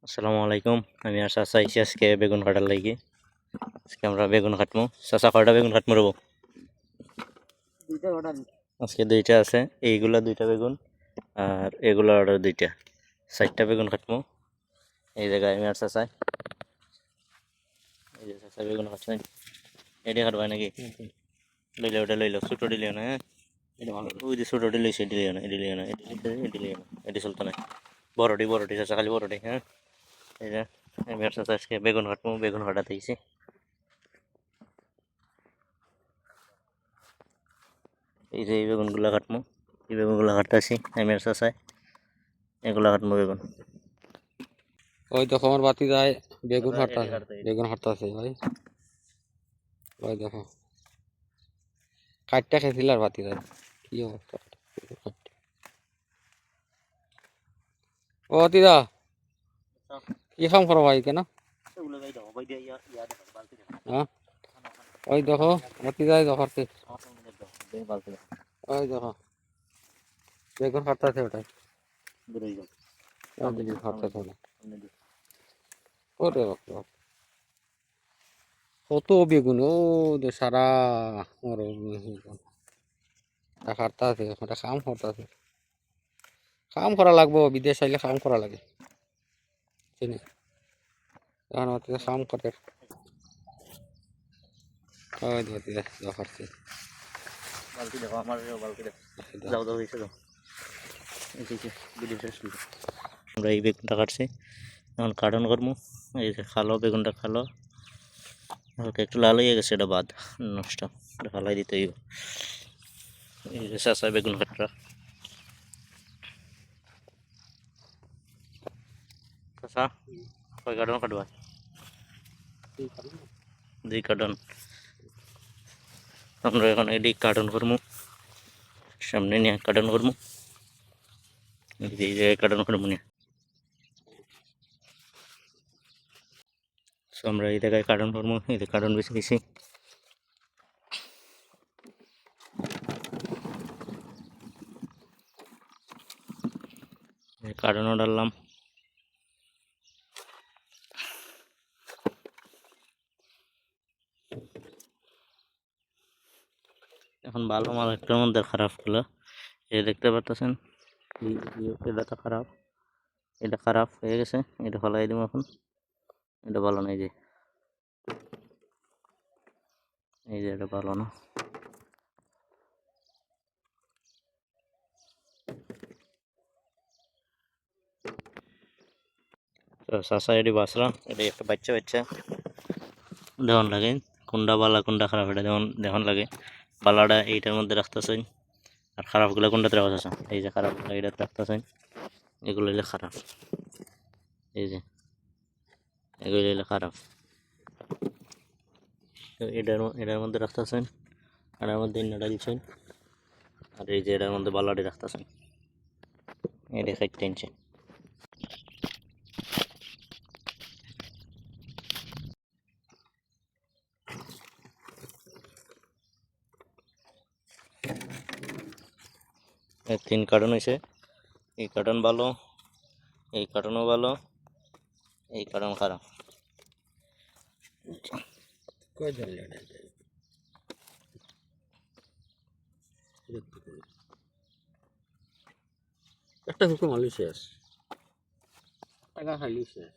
আসসালামু আলাইকুম। আমি আশা আইছি আজকে বেগুন কাটার লাগি। আজকে আমরা বেগুন কাটবো। চাচা কয়টা বেগুন কাটবো রবো? আজকে দুইটা আছে, এইগুলা দুইটা বেগুন আর এগুলা আরো দুইটা, 4টা বেগুন কাটবো। এই জায়গায় আমি আর চাচা, এই যে চাচা বেগুন কাটছেন। এটি কাটবাই নাকি? লইলে ওটা লইলো, ছোটো দিলিও না। হ্যাঁ, ওই যে ছোটোটি লইছে, এটি লিও না, এটি লিও না, এটি লিও না, এটি চলতো না। বড়টি চাচা, খালি বড়টি। হ্যাঁ, এই যে আমি আর চাচা আজকে বেগুন কাটবো, বেগুন কাটাতে দিয়েছি। এই যে এই বেগুনগুলা কাটবো, এই বেগুনগুলা কাটতেছি আমি আর চাচাই, এগুলা কাটবো বেগুন। ওই দেখো আমার বাতি যায় বেগুন হাঁটতাছে ভাই। ওই দেখো কাটটা খেয়েছিল আর বাতি যায় কি অবস্থা। ও বাতিদা কি কাম করো ভাই কেন? হ্যাঁ ওই দেখো বাতি যায় দেখো ওই দেখো বেগুন হাঁটতাছে ওটাই হাঁটতাছে ওটা। ওরে বাবা কত বেগুন ও দে সারা হাঁটতাছে ওটা কাম করতাছে। কাম করা লাগবো, বিদেশ আইলে কাম করা লাগে চিনি এখন কাম করে। ওই বাতি দেখাচ্ছে বালতি দেখো, আমার বালতি দেখো, যাও যাও হয়েছে যাও। আমরা এই বেগুনটা কাটছি, এখন কাটন করবো। এই যে খালো বেগুনটা, খালো হালকা একটু লাল হয়ে গেছে, এটা বাদ নষ্ট, এটা ফালাই দিতে হইব। এই যে চাচা বেগুন কাটরা, চাচা কয় কাটন কাটবা? 2 কাটন। আমরা এখন এটি কাটন করবো, সামনে নিয়ে কাটন করবো, এই জায়গায় কাটন করবো নিয়ে। আমরা এই জায়গায় কাটন করবো, এই যে কাটন বেশি বেশি। কাটনও ডাললাম। এখন ভালো মাল একটার মধ্যে খারাপ হলো, এই দেখতে পাচ্ছেন, এটা তো খারাপ, এটা খারাপ হয়ে গেছে, এটা ফলাই দিব এখন। এটা ভালো না, এই যে এটা ভালো না। তো চাচা এটি বাসরা, এটি একটা বাচ্চা বাচ্চা দেওয়ান লাগে, কোনটা বালা কোনটা খারাপ এটা দেওয়ান লাগে। বালাটা এইটার মধ্যে রাখতেছেন, আর খারাপগুলো কোনটাতে রাখা আছে, এই যে খারাপগুলো এইটাতে রাখতেছেন, এগুলো হইলে খারাপ, এই যে এগুলো হইলে খারাপ। তো এটার মধ্যে রাখতেছেন, এটার মধ্যে ইন্নাটা দিচ্ছেন, আর এই যে এটার মধ্যে বালাটি রাখতেছেন, এটা সাইড টেনছে। এই 3 কার্টন হয়েছে, এই কার্টন ভালো, এই কার্টনও ভালো, এই কার্টন খারাপ। একটা হুকুম আলু শেষ টাকা খাইলি শেষ।